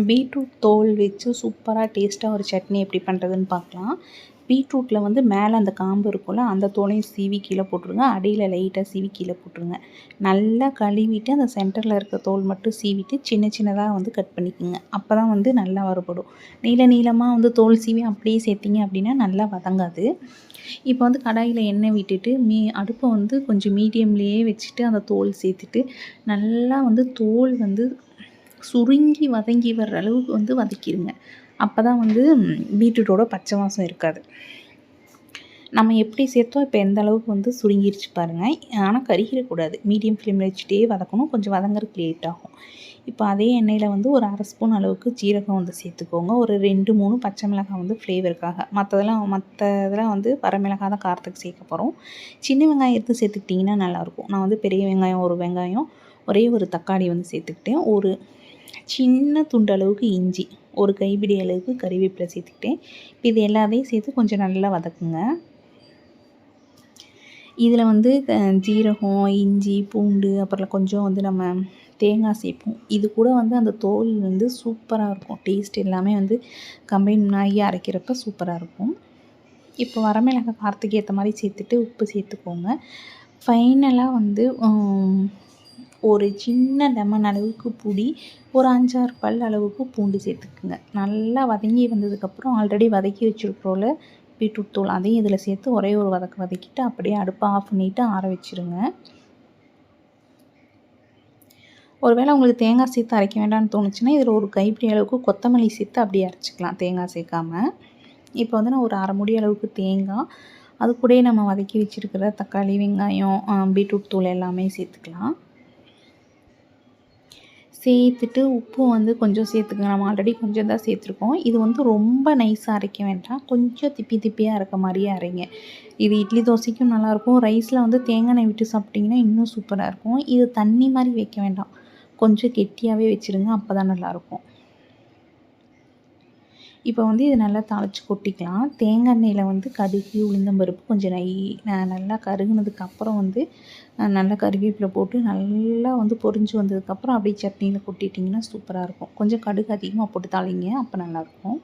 Beetroot தோல் வச்சு சூப்பராக டேஸ்ட்டாக ஒரு சட்னி எப்படி பண்ணுறதுன்னு பார்க்கலாம். பீட்ரூட்டில் வந்து மேலே அந்த காம்பு இருக்கும்ல, அந்த தோலையும் சீவி கீழே போட்டுருங்க. அடியில் லைட்டாக சீவி கீழே போட்டுருங்க. நல்லா கழுவிட்டு அந்த சென்டரில் இருக்க தோல் மட்டும் சீவிட்டு சின்ன சின்னதாக வந்து கட் பண்ணிக்கோங்க. அப்போ தான் வந்து நல்லா வறுபடும். நீளமாக வந்து தோல் சீவி அப்படியே சேர்த்திங்க அப்படின்னா நல்லா வதங்காது. இப்போ வந்து கடாயில் எண்ணெய் விட்டுட்டு அடுப்பை வந்து கொஞ்சம் மீடியம்லேயே வச்சுட்டு அந்த தோல் சேர்த்துட்டு நல்லா வந்து தோல் வந்து சுருங்கி வதங்கி வர்ற அளவுக்கு வந்து வதக்கிடுங்க. அப்போ தான் வந்து பீட்ரூட்டோட பச்சை வாசம் இருக்காது. நம்ம எப்படி சேர்த்தோம் இப்போ எந்த அளவுக்கு வந்து சுருங்கிருச்சு பாருங்கள். ஆனால் கருகிடக்கூடாது. மீடியம் ஃப்ளேமில் வச்சுட்டே வதக்கணும். கொஞ்சம் வதங்குறதுக்கு லேட் ஆகும். இப்போ அதே எண்ணெயில் வந்து ஒரு 1/2 ஸ்பூன் அளவுக்கு ஜீரகம் வந்து சேர்த்துக்கோங்க. ஒரு 2-3 பச்சை மிளகாய் வந்து ஃப்ளேவருக்காக. மற்றதெல்லாம் வந்து வரமிளகாய் தான் காரத்துக்கு சேர்க்க போகிறோம். சின்ன வெங்காயம் எடுத்து சேர்த்துக்கிட்டிங்கன்னா நல்லாயிருக்கும். நான் வந்து பெரிய வெங்காயம் 1 வெங்காயம், ஒரே ஒரு தக்காளி வந்து சேர்த்துக்கிட்டேன். ஒரு சின்ன துண்டு அளவுக்கு இஞ்சி, ஒரு கைப்பிடி அளவுக்கு கறிவேப்பிலை சேர்த்துக்கிட்டேன். இப்போ இது எல்லாத்தையும் சேர்த்து கொஞ்சம் நல்லா வதக்குங்க. இதில் வந்து ஜீரகம், இஞ்சி, பூண்டு, அப்புறம் கொஞ்சம் வந்து நம்ம தேங்காய் சேர்ப்போம். இது கூட வந்து அந்த தோல் வந்து சூப்பராக இருக்கும். டேஸ்ட் எல்லாமே வந்து கம்பைன் ஆகி அரைக்கிறப்ப சூப்பராக இருக்கும். இப்போ வரமிளகாய் காரத்துக்கு ஏற்ற மாதிரி சேர்த்துட்டு உப்பு சேர்த்துக்கோங்க. ஃபைனலாக வந்து ஒரு சின்ன லெமன் அளவுக்கு புளி, ஒரு 5-6 பல் அளவுக்கு பூண்டு சேர்த்துக்குங்க. நல்லா வதங்கி வந்ததுக்கப்புறம் ஆல்ரெடி வதக்கி வச்சுருக்கிறோம்ல பீட்ரூட் தூள், அதையும் இதில் சேர்த்து ஒரே ஒரு வதக்கிட்டு அப்படியே அடுப்பை ஆஃப் பண்ணிவிட்டு ஆற வச்சுருங்க. ஒருவேளை உங்களுக்கு தேங்காய் சேர்த்து அரைக்க வேண்டாம்னு தோணுச்சுன்னா இதில் ஒரு கைப்பிடி அளவுக்கு கொத்தமல்லி சேர்த்து அப்படியே அரைச்சிக்கலாம் தேங்காய் சேர்க்காம. இப்போ வந்து நான் ஒரு 1/2 மூடி அளவுக்கு தேங்காய், அது கூடயே நம்ம வதக்கி வச்சுருக்கிற தக்காளி, வெங்காயம், பீட்ரூட் தூள் எல்லாமே சேர்த்துக்கலாம். சேர்த்துட்டு உப்பு வந்து கொஞ்சம் சேர்த்துக்கங்க. நம்ம ஆல்ரெடி கொஞ்சம் தான் சேர்த்துருக்கோம். இது வந்து ரொம்ப நைஸாக அரைக்க வேண்டாம். கொஞ்சம் திப்பியாக இருக்க மாதிரியே அரைங்க. இது இட்லி தோசைக்கும் நல்லாயிருக்கும். ரைஸில் வந்து தேங்காய் எண்ணெய் விட்டு சாப்பிட்டிங்கன்னா இன்னும் சூப்பராக இருக்கும். இது தண்ணி மாதிரி வைக்க வேண்டாம். கொஞ்சம் கெட்டியாகவே வச்சுருங்க. அப்போ தான் நல்லாயிருக்கும். இப்போ வந்து இது நல்லா தாளித்து கொட்டிக்கலாம். தேங்காய் எண்ணெயில் வந்து கடுகு, உளுந்தம்பருப்பு, கொஞ்சம் நெய் நல்லா கருகுனதுக்கப்புறம் வந்து நல்லா கருவேப்பிலை போட்டு நல்லா வந்து பொரிஞ்சு வந்ததுக்கப்புறம் அப்படியே சட்னியில் கொட்டிட்டிங்கன்னா சூப்பராக இருக்கும். கொஞ்சம் கடுகு அதிகமாக போட்டு தாளிங்க. அப்போ நல்லாயிருக்கும்.